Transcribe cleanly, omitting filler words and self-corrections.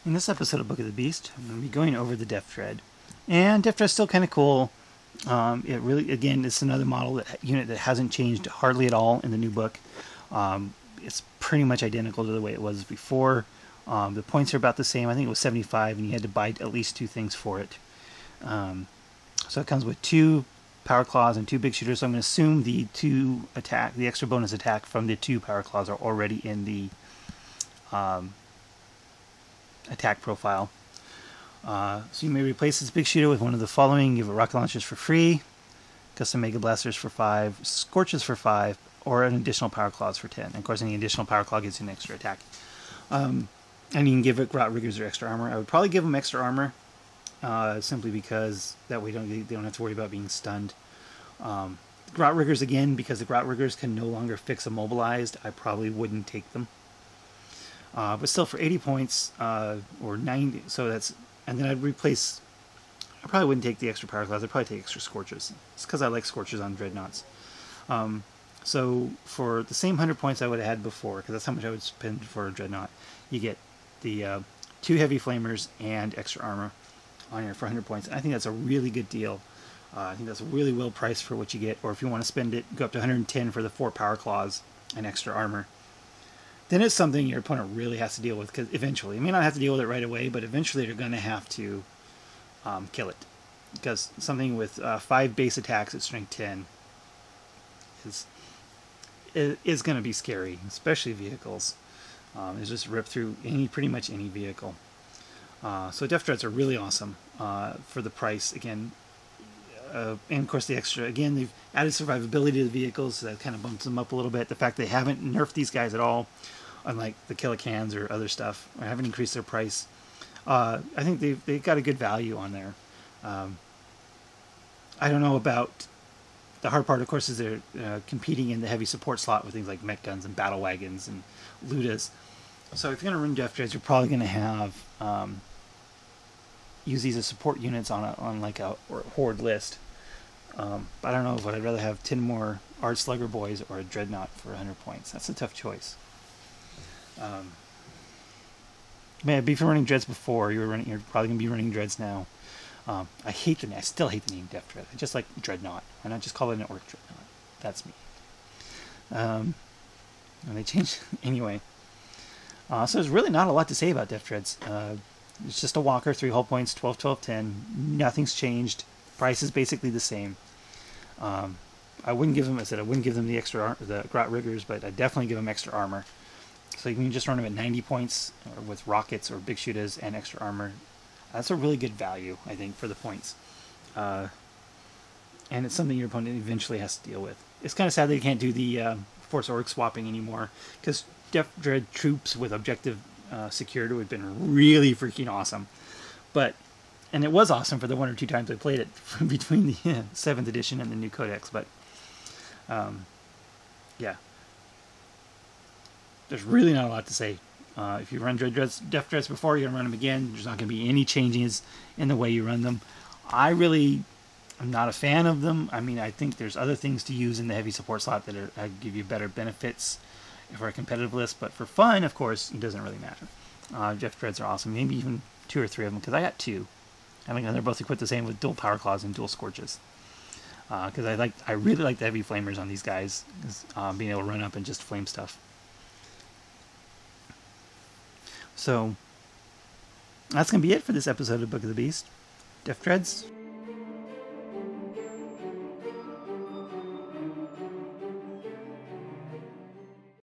In this episode of Book of the Beast, I'm going to be going over the Deff Dread. And Deff Dread's still kind of cool. It really, again, it's another unit that hasn't changed hardly at all in the new book. It's pretty much identical to the way it was before. The points are about the same. I think it was 75, and you had to buy at least 2 things for it. So it comes with 2 power claws and 2 big shooters. So I'm going to assume the extra bonus attack from the 2 power claws are already in the attack profile. So you may replace this big shooter with one of the following. Give it rocket launchers for free, custom mega blasters for 5, scorches for 5, or an additional power claws for 10. And of course, any additional power claw gets you an extra attack. And you can give it grot riggers or extra armor. I would probably give them extra armor, simply because that way they don't have to worry about being stunned. Grot riggers, again, because the grot riggers can no longer fix immobilized, I probably wouldn't take them. But still, for 80 points, or 90, so that's, and then I'd replace, I probably wouldn't take the extra power claws, I'd probably take extra scorches. It's because I like scorches on dreadnaughts. So for the same 100 points I would have had before, because that's how much I would spend for a dreadnaught, you get the 2 heavy flamers and extra armor on here for 100 points. I think that's a really good deal. I think that's really well priced for what you get, or if you want to spend it, go up to 110 for the 4 power claws and extra armor. Then it's something your opponent really has to deal with, because eventually, you may not have to deal with it right away, but eventually they're going to have to kill it. Because something with 5 base attacks at strength 10 is going to be scary, especially vehicles. It's just rip through pretty much any vehicle. So Deff Dreads are really awesome for the price. Again, and of course the extra, again, they've added survivability to the vehicles, so that kind of bumps them up a little bit. The fact they haven't nerfed these guys at all, unlike the Killicans or other stuff, or haven't increased their price, I think they've got a good value on there. I don't know about the hard part, of course, is they're competing in the heavy support slot with things like mech guns and battle wagons and Ludas. So if you're going to run Deff Dreads, you're probably going to have use these as support units on like a horde list. But I don't know, but I'd rather have 10 more Art Slugger Boys or a Dreadnaught for 100 points. That's a tough choice. Man, if you've been running Dreads before, you're probably going to be running Dreads now. I still hate the name Deff Dread. I just like Dreadnaught. Why not just call it an Orc Dreadnaught? That's me. And they changed anyway. So there's really not a lot to say about Deff Dreads. It's just a walker, 3 hull points, 12, 12, 10. Nothing's changed. Price is basically the same. I wouldn't give them, I wouldn't give them the grot riggers, but I'd definitely give them extra armor. So you can just run them at 90 points with rockets or big shooters and extra armor. That's a really good value, I think, for the points. And it's something your opponent eventually has to deal with. It's kind of sad they can't do the Force Org swapping anymore, because Deff Dread troops with objective secured would have been really freaking awesome. And it was awesome for the 1 or 2 times I played it between the 7th edition and the new codex, but yeah. There's really not a lot to say. If you run Deff Dreads before, you're going to run them again. There's not going to be any changes in the way you run them. I'm not a fan of them. I mean, I think there's other things to use in the heavy support slot that give you better benefits for a competitive list, but for fun, of course, it doesn't really matter. Deff Dreads are awesome. Maybe even 2 or 3 of them, because I got 2. I think they're both equipped the same with dual power claws and dual scorches. Because I really like the heavy flamers on these guys, being able to run up and just flame stuff. So that's going to be it for this episode of Book of the Beast. Deff Dreads,